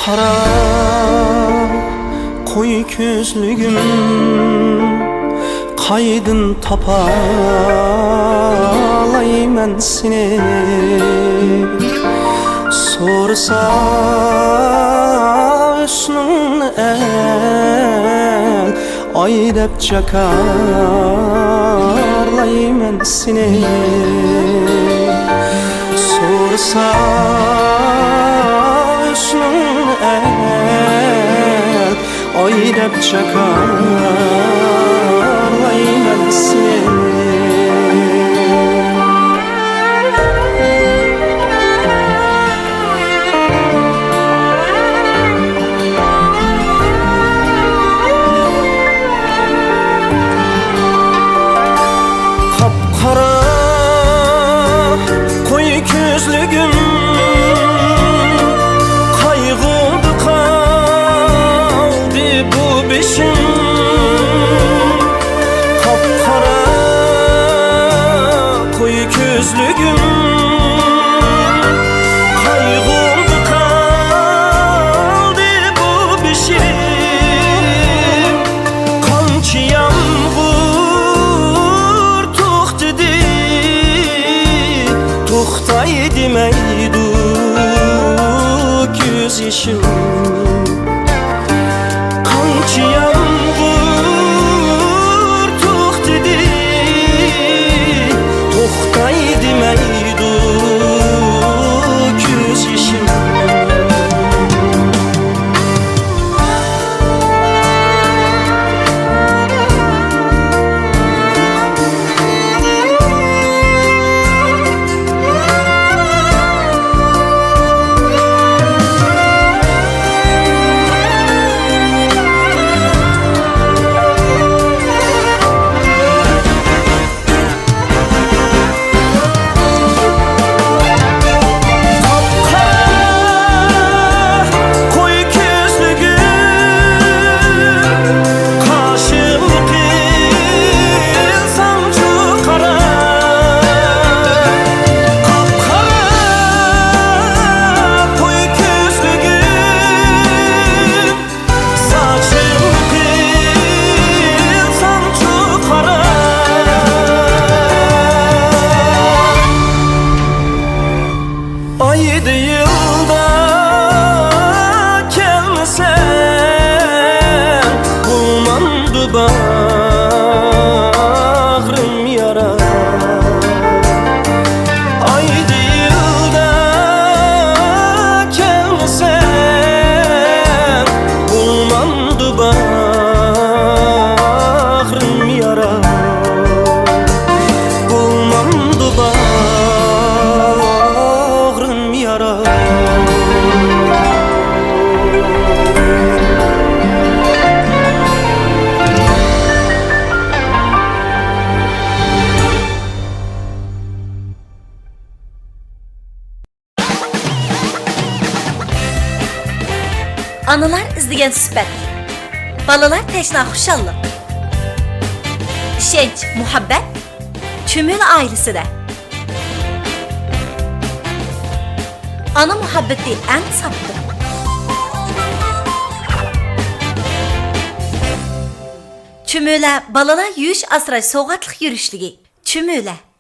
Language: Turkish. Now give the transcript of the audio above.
Kapkara koyu gözlüğüm kaydın tapalay men seni sorsa üstün el ay dep çakarlay men seni sorsa üstün el ay dep çakarlay men seni Gözlüğüm kaygıldı kaldı bu beşim kapkara koyu gözlüğüm kaygıldı kaldı bu beşim kanki yağmur tuh dedi tuhtay demeydu göz yaşım kanki yağmur tuh dedi tuhtay demeydu göz yaşım bağrım yara aydı yılda gelmesen bulmandı bağrım yara bulmandı bağrım yara Analar izlegen süsbət, balalar təşna xuşallıq, işenç, muhabbət, çümül ailesi de. Ana muhabbeti en saptı. Çümüle balalar yürüyüş asray soğuqatlıq yürüyüşlüğü, çümüle.